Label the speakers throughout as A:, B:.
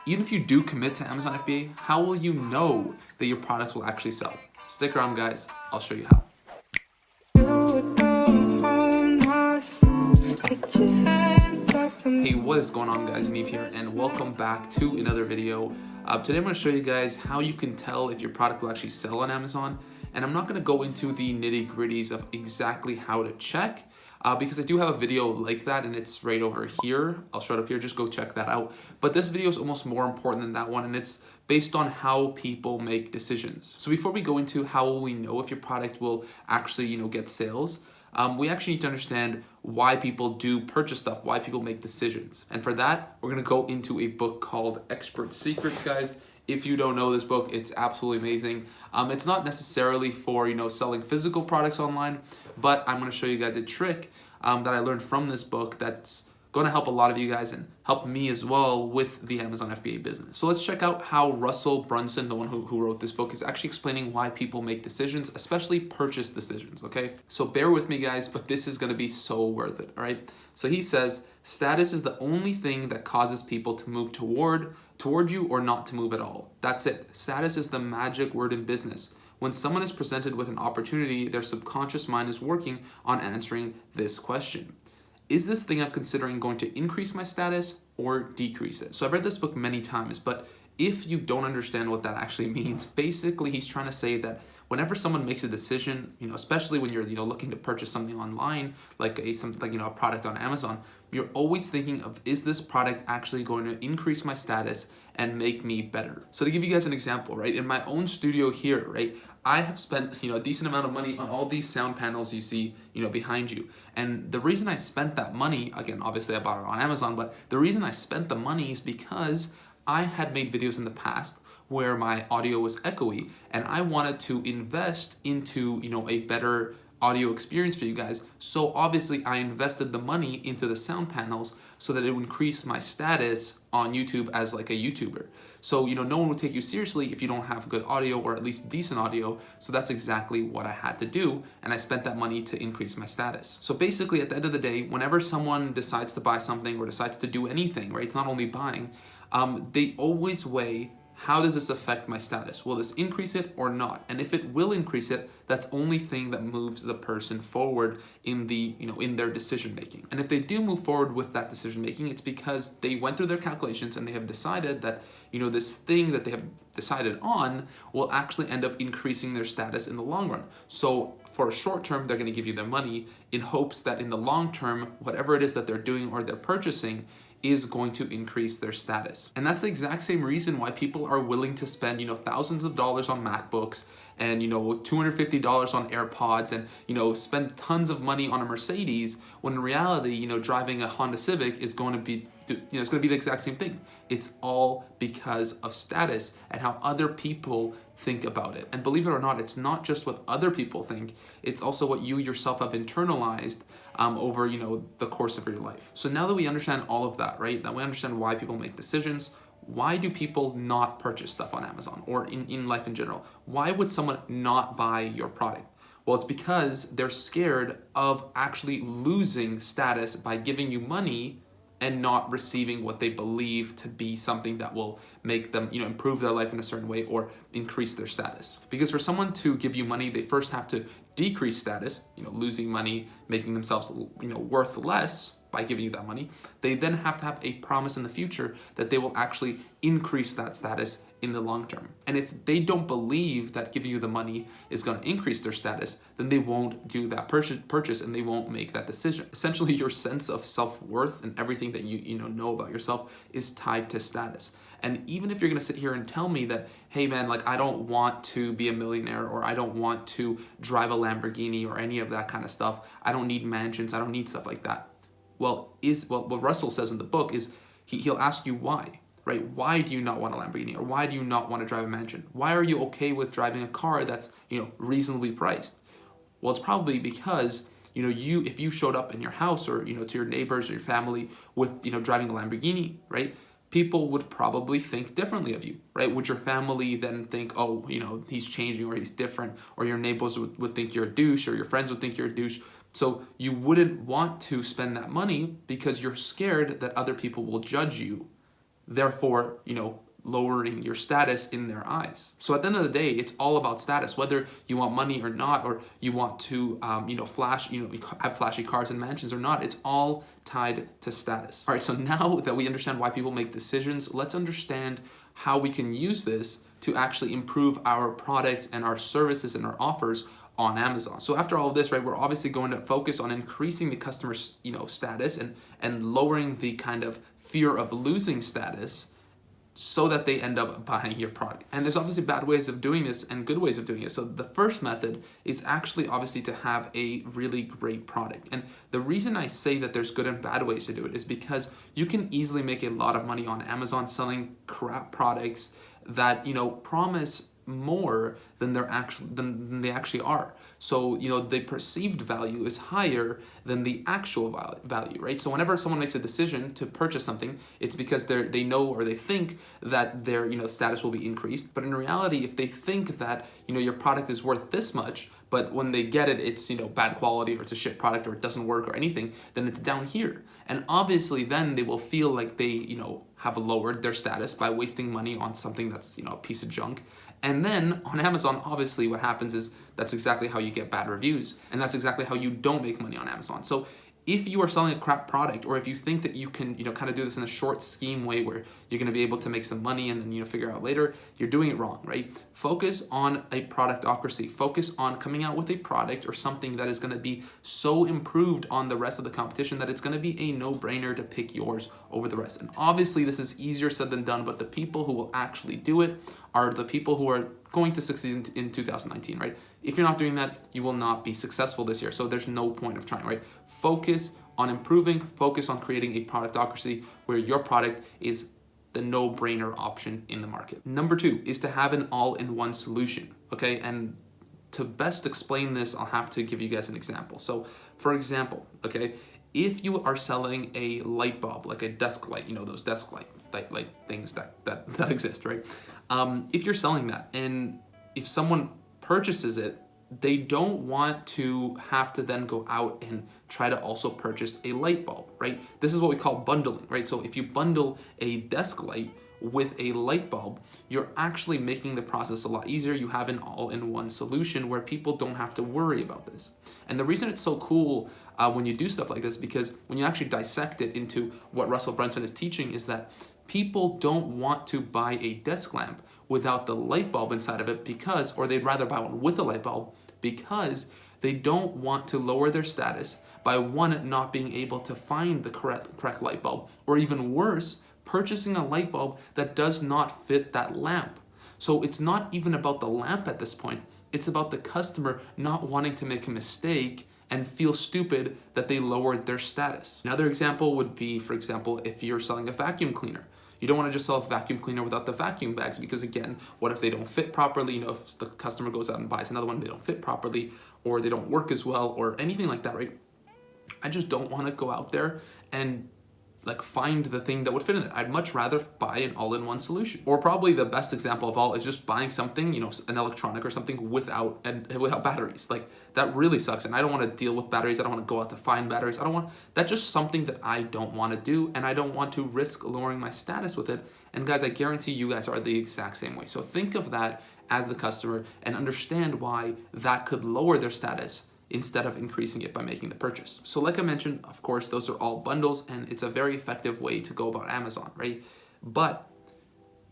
A: Even if you do commit to Amazon FBA, how will you know that your products will actually sell? Stick around, guys. I'll show you how. Hey, what is going on, guys? Neve here, and welcome back to another video. Today I'm going to show you guys how you can tell if your product will actually sell on Amazon. And I'm not going to go into the nitty-gritties of exactly how to check, because I do have a video like that, and it's right over here. I'll show it up here. Just go check that out. But this video is almost more important than that one, and it's based on how people make decisions. So before we go into how will we know if your product will actually, get sales, we actually need to understand why people do purchase stuff, why people make decisions. And for that, we're gonna go into a book called Expert Secrets, guys. If you don't know this book, it's absolutely amazing. It's not necessarily for, selling physical products online, but I'm gonna show you guys a trick that I learned from this book that's gonna help a lot of you guys and help me as well with the Amazon FBA business. So let's check out how Russell Brunson, the one who wrote this book, is actually explaining why people make decisions, especially purchase decisions, okay? So bear with me, guys, but this is gonna be so worth it, all right? So he says, status is the only thing that causes people to move toward you or not to move at all. That's it. Status is the magic word in business. When someone is presented with an opportunity, their subconscious mind is working on answering this question. Is this thing I'm considering going to increase my status or decrease it? So I've read this book many times, but if you don't understand what that actually means, basically he's trying to say that whenever someone makes a decision, especially when you're looking to purchase something online, like a product on Amazon, you're always thinking of, is this product actually going to increase my status and make me better? So to give you guys an example, right, in my own studio here, right, I have spent a decent amount of money on all these sound panels you see behind you. And the reason I spent that money, again, obviously I bought it on Amazon, but the reason I spent the money is because I had made videos in the past where my audio was echoey, and I wanted to invest into a better audio experience for you guys. So obviously I invested the money into the sound panels so that it would increase my status on YouTube as like a YouTuber. So no one would take you seriously if you don't have good audio, or at least decent audio. So that's exactly what I had to do, and I spent that money to increase my status. So basically at the end of the day, whenever someone decides to buy something or decides to do anything, right, it's not only buying, they always weigh, how does this affect my status? Will this increase it or not? And if it will increase it, that's the only thing that moves the person forward in in their decision making. And if they do move forward with that decision making, it's because they went through their calculations and they have decided that this thing that they have decided on will actually end up increasing their status in the long run. So for a short term, they're going to give you their money in hopes that in the long term, whatever it is that they're doing or they're purchasing is going to increase their status. And that's the exact same reason why people are willing to spend, thousands of dollars on MacBooks and, $250 on AirPods and, spend tons of money on a Mercedes, when in reality, driving a Honda Civic is going to be, it's going to be the exact same thing. It's all because of status and how other people think about it. And believe it or not, it's not just what other people think, it's also what you yourself have internalized over the course of your life. So now that we understand all of that, right, that we understand why people make decisions, why do people not purchase stuff on Amazon or in life in general? Why would someone not buy your product? Well, it's because they're scared of actually losing status by giving you money and not receiving what they believe to be something that will make them, improve their life in a certain way or increase their status. Because for someone to give you money, they first have to decrease status, losing money, making themselves, worth less by giving you that money. They then have to have a promise in the future that they will actually increase that status in the long term. And if they don't believe that giving you the money is going to increase their status, then they won't do that purchase and they won't make that decision. Essentially, your sense of self-worth and everything that you know about yourself is tied to status. And even if you're going to sit here and tell me that, hey man, like I don't want to be a millionaire, or I don't want to drive a Lamborghini or any of that kind of stuff, I don't need mansions, I don't need stuff like that. Well, what Russell says in the book is he'll ask you why. Right? Why do you not want a Lamborghini, or why do you not want to drive a mansion? Why are you okay with driving a car that's reasonably priced? Well, it's probably because if you showed up in your house or to your neighbors or your family with driving a Lamborghini, right? People would probably think differently of you, right? Would your family then think, oh, he's changing or he's different, or your neighbors would think you're a douche, or your friends would think you're a douche? So you wouldn't want to spend that money because you're scared that other people will judge you therefore, lowering your status in their eyes. So at the end of the day, it's all about status, whether you want money or not, or you want to, have flashy cars and mansions or not. It's all tied to status. All right, so now that we understand why people make decisions, let's understand how we can use this to actually improve our products and our services and our offers on Amazon. So after all of this, right, we're obviously going to focus on increasing the customer's, status and lowering the kind of fear of losing status, so that they end up buying your product. And there's obviously bad ways of doing this and good ways of doing it. So the first method is actually obviously to have a really great product. And the reason I say that there's good and bad ways to do it is because you can easily make a lot of money on Amazon selling crap products that, promise more than they actually are. So, the perceived value is higher than the actual value, right? So whenever someone makes a decision to purchase something, it's because they know or they think that their, status will be increased. But in reality, if they think that, your product is worth this much, but when they get it, it's, bad quality, or it's a shit product, or it doesn't work or anything, then it's down here. And obviously then they will feel like they, have lowered their status by wasting money on something that's, a piece of junk. And then on Amazon, obviously what happens is that's exactly how you get bad reviews. And that's exactly how you don't make money on Amazon. So if you are selling a crap product, or if you think that you can, kind of do this in a short scheme way where you're going to be able to make some money and then, figure out later, you're doing it wrong, right? Focus on a productocracy. Focus on coming out with a product or something that is going to be so improved on the rest of the competition that it's going to be a no-brainer to pick yours over the rest. And obviously this is easier said than done, but the people who will actually do it are the people who are going to succeed in 2019, right? If you're not doing that, you will not be successful this year. So there's no point of trying, right? Focus on improving, focus on creating a productocracy where your product is the no-brainer option in the market. Number 2 is to have an all-in-one solution, okay? And to best explain this, I'll have to give you guys an example. So for example, okay, if you are selling a light bulb, like a desk light, those desk light things that exist, right? If you're selling that, and if someone purchases it, they don't want to have to then go out and try to also purchase a light bulb, right? This is what we call bundling, right? So if you bundle a desk light with a light bulb, you're actually making the process a lot easier. You have an all-in-one solution where people don't have to worry about this. And the reason it's so cool when you do stuff like this, because when you actually dissect it into what Russell Brunson is teaching, is that people don't want to buy a desk lamp without the light bulb inside of it or they'd rather buy one with a light bulb because they don't want to lower their status by one, not being able to find the correct light bulb, or even worse, purchasing a light bulb that does not fit that lamp. So it's not even about the lamp at this point, it's about the customer not wanting to make a mistake and feel stupid that they lowered their status. Another example would be, for example, if you're selling a vacuum cleaner. You don't want to just sell a vacuum cleaner without the vacuum bags, because again, what if they don't fit properly? If the customer goes out and buys another one, they don't fit properly, or they don't work as well, or anything like that, right? I just don't want to go out there and find the thing that would fit in it. I'd much rather buy an all-in-one solution. Or probably the best example of all is just buying something, an electronic or something without batteries. That really sucks. And I don't want to deal with batteries. I don't want to go out to find batteries. That's just something that I don't want to do, and I don't want to risk lowering my status with it. And guys, I guarantee you guys are the exact same way. So think of that as the customer and understand why that could lower their status instead of increasing it by making the purchase. So like I mentioned, of course, those are all bundles, and it's a very effective way to go about Amazon, right? But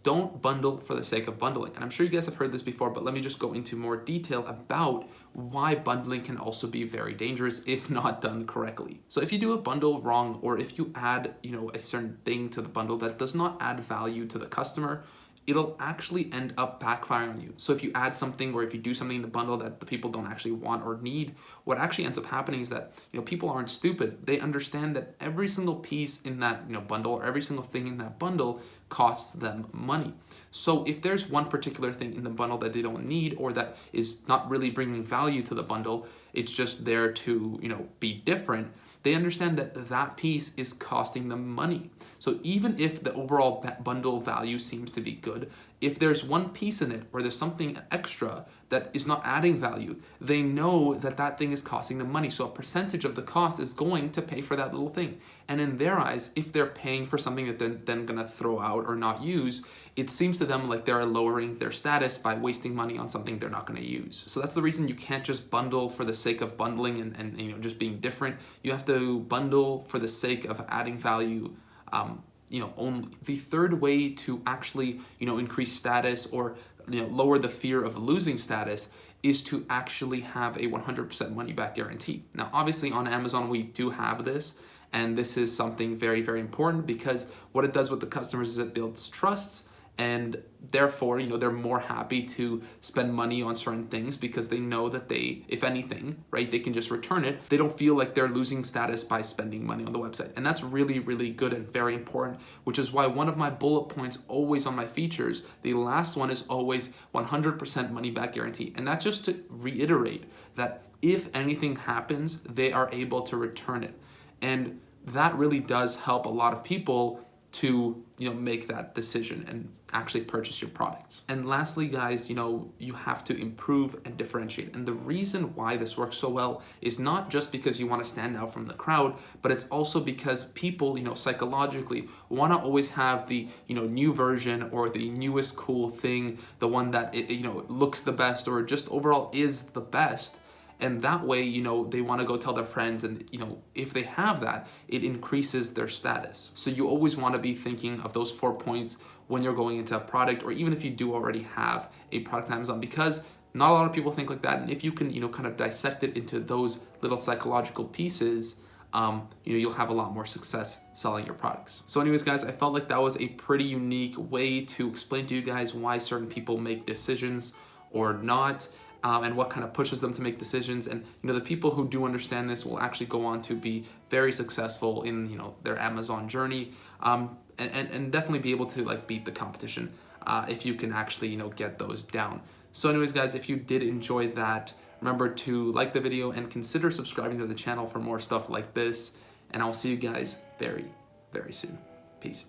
A: don't bundle for the sake of bundling. And I'm sure you guys have heard this before, but let me just go into more detail about why bundling can also be very dangerous if not done correctly. So if you do a bundle wrong, or if you add, a certain thing to the bundle that does not add value to the customer, it'll actually end up backfiring on you. So if you add something, or if you do something in the bundle that the people don't actually want or need, what actually ends up happening is that, people aren't stupid. They understand that every single piece in that, bundle, or every single thing in that bundle costs them money. So if there's one particular thing in the bundle that they don't need, or that is not really bringing value to the bundle, it's just there to, be different, they understand that that piece is costing them money. So even if the overall bundle value seems to be good, if there's one piece in it or there's something extra that is not adding value, they know that that thing is costing them money. So a percentage of the cost is going to pay for that little thing. And in their eyes, if they're paying for something that they're then gonna throw out or not use, it seems to them like they're lowering their status by wasting money on something they're not gonna use. So that's the reason you can't just bundle for the sake of bundling and you know, just being different. You have to bundle for the sake of adding value. You know, only the third way to actually, you know, increase status or, you know, lower the fear of losing status is to actually have a 100% money back guarantee. Now, obviously on Amazon, we do have this, and this is something very, very important because what it does with the customers is it builds trust, and therefore, you know, they're more happy to spend money on certain things because they know that they, if anything, right, they can just return it. They don't feel like they're losing status by spending money on the website. And that's really, really good and very important, which is why one of my bullet points always on my features, the last one is always 100% money back guarantee. And that's just to reiterate that if anything happens, they are able to return it. And that really does help a lot of people to, you know, make that decision and actually purchase your products. And lastly, guys, you know, you have to improve and differentiate. And the reason why this works so well is not just because you want to stand out from the crowd, but it's also because people, you know, psychologically want to always have the, you know, new version or the newest cool thing, the one that, you know, looks the best or just overall is the best. And that way, you know, they want to go tell their friends, and, you know, if they have that, it increases their status. So you always want to be thinking of those 4 points when you're going into a product, or even if you do already have a product on Amazon, because not a lot of people think like that. And if you can, you know, kind of dissect it into those little psychological pieces, you know, you'll have a lot more success selling your products. So anyways, guys, I felt like that was a pretty unique way to explain to you guys why certain people make decisions or not. And what kind of pushes them to make decisions. And, you know, the people who do understand this will actually go on to be very successful in, you know, their Amazon journey, and definitely be able to like beat the competition if you can actually, you know, get those down. So anyways, guys, if you did enjoy that, remember to like the video and consider subscribing to the channel for more stuff like this. And I'll see you guys very, very soon. Peace.